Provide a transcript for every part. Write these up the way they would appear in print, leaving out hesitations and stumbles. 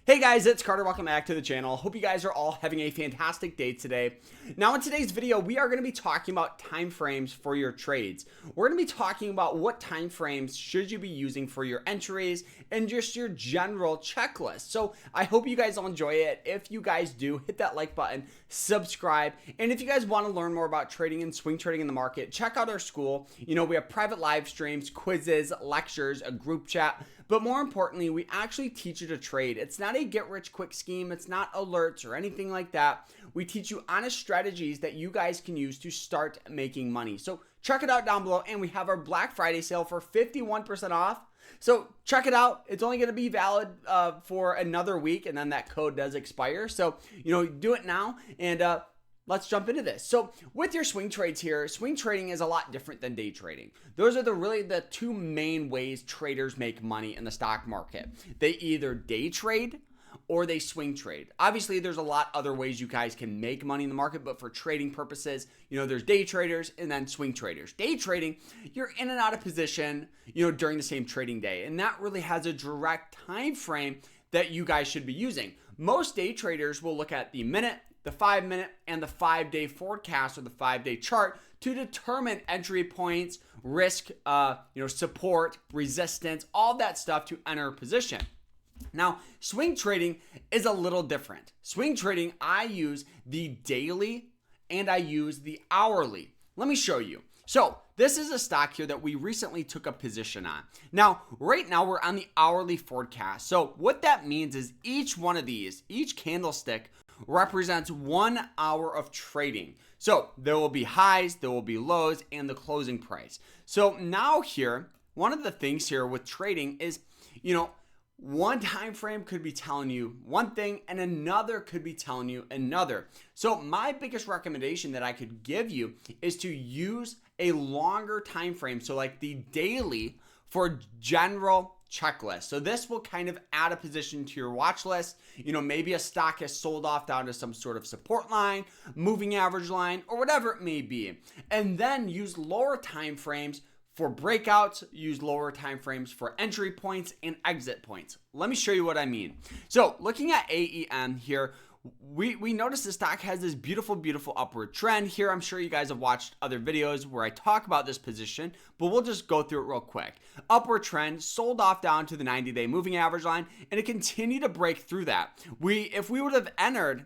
Hey guys, it's Carter. Welcome back to the channel. Hope you guys are all having a fantastic day today. Now in today's video, we are going to be talking about time frames for your trades. We're going to be talking about what time frames should you be using for your entries and just your general checklist. So I hope you guys all enjoy it. If you guys do, hit that like button, subscribe, and if you guys want to learn more about trading and swing trading in the market, check out our school. You know, we have private live streams, quizzes, lectures, a group chat. But more importantly, we actually teach you to trade. It's not a get-rich-quick scheme. It's not alerts or anything like that. We teach you honest strategies that you guys can use to start making money. So check it out down below. And we have our Black Friday sale for 51% off. So check it out. It's only going to be valid for another week, and then that code does expire. So, you know, do it now. And let's jump into this. So with your swing trades here, swing trading is a lot different than day trading. Those are really the two main ways traders make money in the stock market. They either day trade or they swing trade. Obviously, there's a lot other ways you guys can make money in the market, but for trading purposes, you know, there's day traders and then swing traders. Day trading, you're in and out of position, you know, during the same trading day, and that really has a direct time frame that you guys should be using. Most day traders will look at the minute, the 5-minute, and the 5-day forecast or the 5-day chart to determine entry points, risk, support, resistance, all that stuff to enter a position. Now, swing trading is a little different. Swing trading, I use the daily and I use the hourly. Let me show you. So this is a stock here that we recently took a position on. Now, right now we're on the hourly forecast. So what that means is each one of these, each candlestick represents 1 hour of trading. So there will be highs, there will be lows, and the closing price. So now here, one of the things here with trading is, you know, one time frame could be telling you one thing and another could be telling you another. So my biggest recommendation that I could give you is to use a longer time frame. So like the daily for general checklist. So this will kind of add a position to your watch list. You know, maybe a stock has sold off down to some sort of support line, moving average line, or whatever it may be. And then use lower time frames for breakouts, use lower time frames for entry points and exit points. Let me show you what I mean. So looking at AEM here, we notice the stock has this beautiful upward trend here. I'm sure you guys have watched other videos where I talk about this position, but we'll just go through it real quick. Upward trend, sold off down to the 90-day moving average line, and it continued to break through that. If we would have entered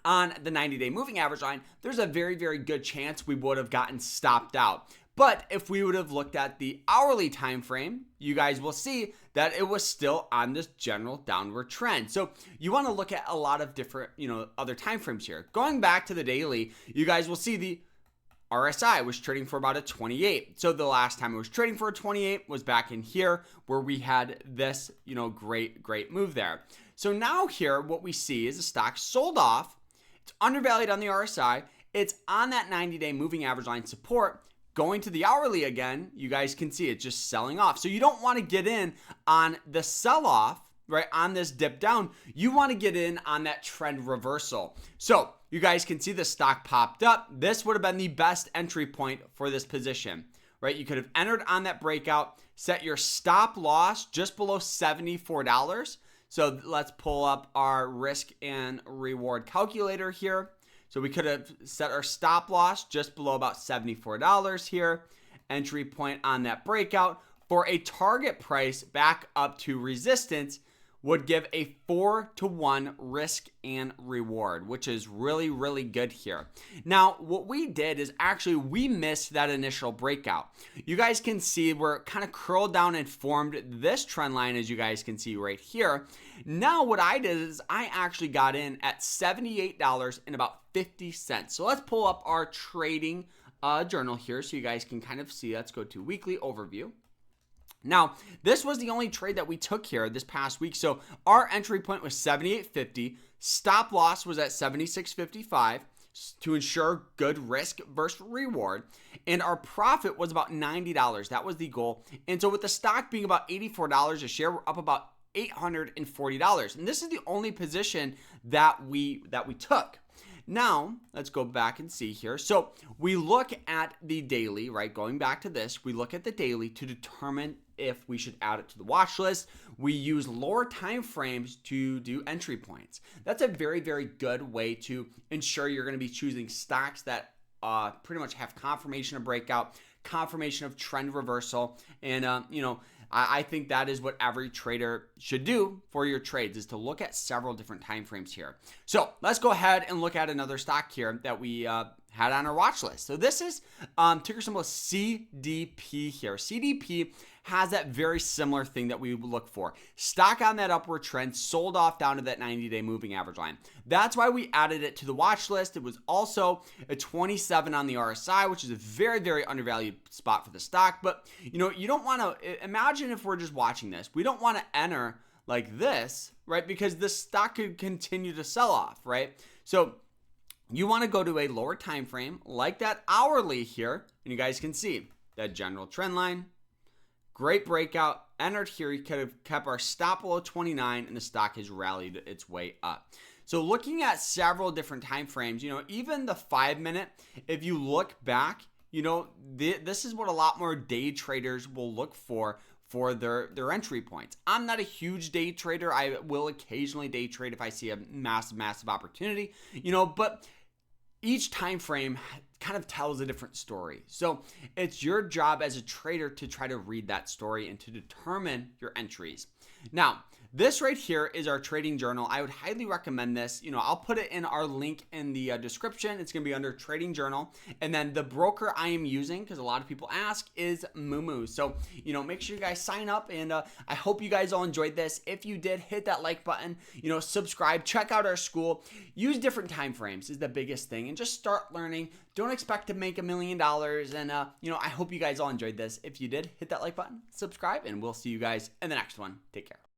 on the 90-day moving average line, there's a very good chance we would have gotten stopped out. But if we would have looked at the hourly time frame, you guys will see that it was still on this general downward trend. So you want to look at a lot of different, other time frames here. Going back to the daily, you guys will see the RSI was trading for about a 28. So the last time it was trading for a 28 was back in here where we had this, great move there. So now here, what we see is the stock sold off. It's undervalued on the RSI. It's on that 90-day moving average line support. Going to the hourly again, you guys can see it just selling off. So you don't want to get in on the sell-off, right, on this dip down. You want to get in on that trend reversal. So you guys can see the stock popped up. This would have been the best entry point for this position, right? You could have entered on that breakout, set your stop loss just below $74. So let's pull up our risk and reward calculator here. So we could have set our stop loss just below about $74 here. Entry point on that breakout for a target price back up to resistance would give a 4-to-1 risk and reward, which is really good here. Now, what we did is actually we missed that initial breakout. You guys can see we're kind of curled down and formed this trend line, as you guys can see right here. Now, what I did is I actually got in at $78 and about 50 cents. So let's pull up our trading journal here so you guys can kind of see. Let's go to weekly overview. Now, this was the only trade that we took here this past week. So our entry point was $78.50. Stop loss was at $76.55 to ensure good risk versus reward. And our profit was about $90. That was the goal. And so with the stock being about $84 a share, we're up about $840. And this is the only position that we took. Now, let's go back and see here. So we look at the daily, right? Going back to this, we look at the daily to determine if we should add it to the watch list. We use lower time frames to do entry points. That's a very, very good way to ensure you're going to be choosing stocks that pretty much have confirmation of breakout, confirmation of trend reversal, and I think that is what every trader should do for your trades, is to look at several different time frames here. So let's go ahead and look at another stock here that we had on our watch list. So this is ticker symbol CDP here. CDP has that very similar thing that we look for. Stock on that upward trend, sold off down to that 90-day moving average line. That's why we added it to the watch list. It was also a 27 on the RSI, which is a very, very undervalued spot for the stock. But you don't want to imagine if we're just watching this. We don't want to enter like this, right? Because the stock could continue to sell off, right? So you want to go to a lower time frame like that hourly here, and you guys can see that general trend line. Great breakout, entered here. You could have kept our stop below 29, and the stock has rallied its way up. So looking at several different time frames, even the 5-minute, if you look back, this is what a lot more day traders will look for their entry points. I'm not a huge day trader. I will occasionally day trade if I see a massive opportunity, but each time frame kind of tells a different story. So it's your job as a trader to try to read that story and to determine your entries. Now, this right here is our trading journal. I would highly recommend this. I'll put it in our link in the description. It's going to be under trading journal. And then the broker I am using, because a lot of people ask, is MOOMOO. So, make sure you guys sign up, and I hope you guys all enjoyed this. If you did, hit that like button, subscribe, check out our school, use different time frames is the biggest thing, and just start learning. Don't expect to make $1 million. And, I hope you guys all enjoyed this. If you did, hit that like button, subscribe, and we'll see you guys in the next one. Take care.